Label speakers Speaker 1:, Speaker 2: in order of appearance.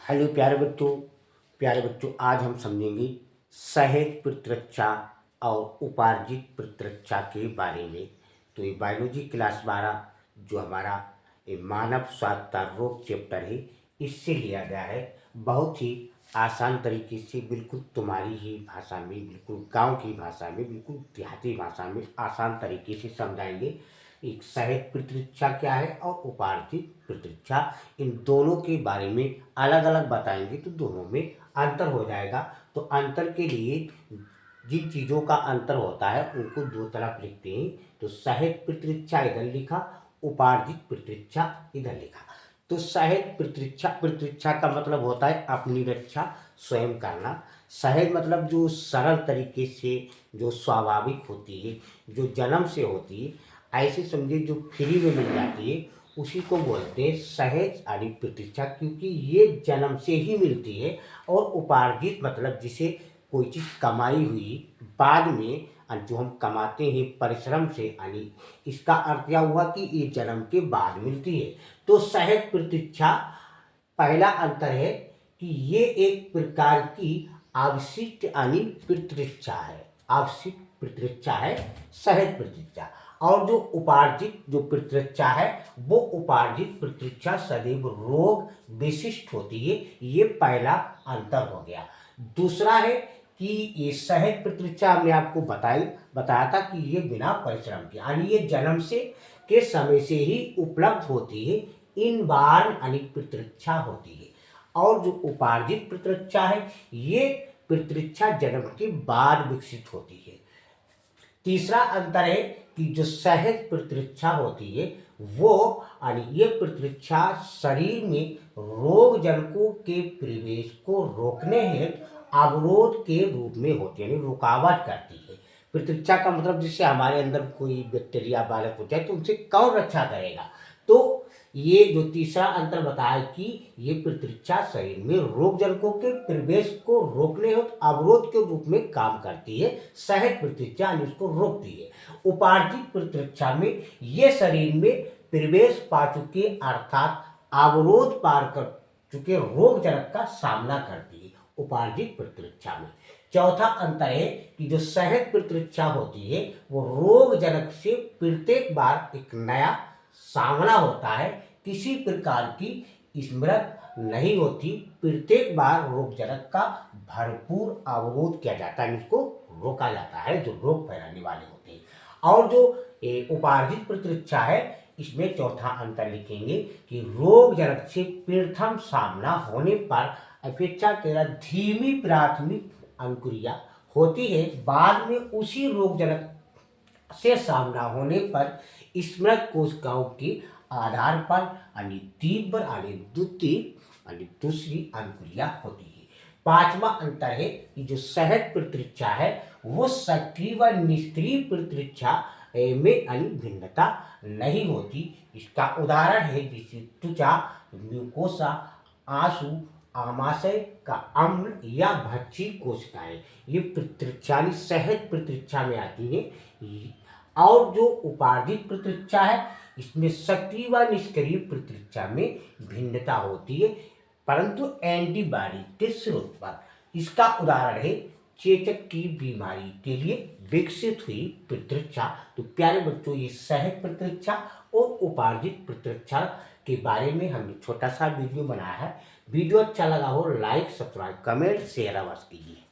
Speaker 1: Hello प्यारे बच्चों आज हम समझेंगे सहज प्रतिरक्षा और उपार्जित प्रतिरक्षा के बारे में। तो ये बायोलॉजी क्लास 12 जो हमारा ये मानव स्वास्थ्य रोग चैप्टर है, इससे लिया गया है। बहुत ही आसान तरीके से, बिल्कुल तुम्हारी ही भाषा में, बिल्कुल गांव की भाषा में, बिल्कुल देहाती भाषा में आसान तरीके से समझाएंगे। एक सहज प्रतिरक्षा क्या है और उपार्जित प्रतिरक्षा, इन दोनों के बारे में अलग अलग बताएंगे तो दोनों में अंतर हो जाएगा। तो अंतर के लिए जिन चीज़ों का अंतर होता है उनको दो तरफ लिखते हैं। तो सहज प्रतिरक्षा इधर लिखा, उपार्जित प्रतिरक्षा इधर लिखा। तो सहज प्रतिरक्षा का मतलब होता है अपनी रक्षा स्वयं करना। सहज मतलब जो सरल तरीके से, जो स्वाभाविक होती है, जो जन्म से होती है, ऐसे समझिए जो फ्री में मिल जाती है, उसी को बोलते हैं सहज आदि प्रतिरक्षा, क्योंकि ये जन्म से ही मिलती है। और उपार्जित मतलब जिसे कोई चीज़ कमाई हुई बाद में, जो हम कमाते हैं परिश्रम से, यानी इसका अर्थ क्या हुआ कि ये जन्म के बाद मिलती है। तो सहज प्रतिरक्षा पहला अंतर है कि ये एक प्रकार की अवशिष्ट यानी प्रतिरक्षा है, अवशिष्ट प्रतिरक्षा है सहज प्रतिरक्षा। और जो उपार्जित जो प्रतिरक्षा है, वो उपार्जित प्रतिरक्षा सदैव रोग विशिष्ट होती है। ये पहला अंतर हो गया। दूसरा है कि ये सहज प्रतिरक्षा हमने आपको बताया था कि ये बिना परिश्रम के, यानी ये जन्म से के समय से ही उपलब्ध होती है, इन बार अनेक प्रतिरक्षा होती है। और जो उपार्जित प्रतिरक्षा है, ये प्रतिरक्षा जन्म के बाद विकसित होती है। तीसरा अंतर है कि जो सहज प्रतिरक्षा होती है वो, यानी ये प्रतिरक्षा शरीर में रोग जनकों के प्रवेश को रोकने हेतु अवरोध के रूप में होती है, यानी रुकावट करती है। प्रतिरक्षा का मतलब जिससे हमारे अंदर कोई बैक्टीरिया वायरस हो जाए तो उनसे कौन रक्षा करेगा। तो ये जो तीसरा अंतर बताया कि ये प्रतिरक्षा शरीर में रोग जनकों के प्रवेश को रोकने हेतु अवरोध के रूप में काम करती है। सहज प्रतिरक्षा उसको रोकती है। उपार्जित प्रतिरक्षा में ये शरीर में प्रवेश पा चुके, अर्थात अवरोध पार कर चुके रोग जनक का सामना करती है उपार्जित प्रतिरक्षा में। चौथा अंतर है कि जो सहज प्रतिरक्षा होती है वो रोग जनक से प्रत्येक बार एक नया सामना होता है, किसी प्रकार की स्मृति नहीं होती। प्रत्येक बार रोग जनक का भरपूर अवरोध किया जाता है, इसको रोका जाता है जो रोग फैलाने वाले होते हैं। और जो उपार्जित प्रतिरक्षा है, इसमें चौथा अंतर लिखेंगे कि रोग जनक से प्रथम सामना होने पर अपेक्षाकृत धीमी प्राथमिक अंकुरिया होती है, बाद में उसी रोग जनक से सामना होने पर स्मृत कोशिकाओं के आधार पर यानी तीव्र यानी द्वितीय यानी दूसरी अंकुरिया होती है। पांचवा अंतर है कि जो सहज प्रतिरक्षा है वो सक्रिय व निष्क्रिय प्रतिरक्षा में यानी भिन्नता नहीं होती। इसका उदाहरण है जैसे त्वचा, म्यूकोसा, आंसू, आमाशय का अम्ल या भक्षी कोशिकाएं, ये प्रतिरक्षा सहज प्रतिरक्षा में आती है। और जो उपार्जित प्रतिरक्षा है, इसमें सक्रिय व निष्क्रिय प्रतिरक्षा में भिन्नता होती है, परंतु एंटीबॉडी के स्रोत पर। इसका उदाहरण है चेचक की बीमारी के लिए विकसित हुई प्रतिरक्षा। तो प्यारे बच्चों, ये सहज प्रतिरक्षा और उपार्जित प्रतिरक्षा के बारे में हमने छोटा सा वीडियो बनाया है। वीडियो अच्छा लगा हो लाइक, सब्सक्राइब, कमेंट, शेयर अवश्य कीजिए।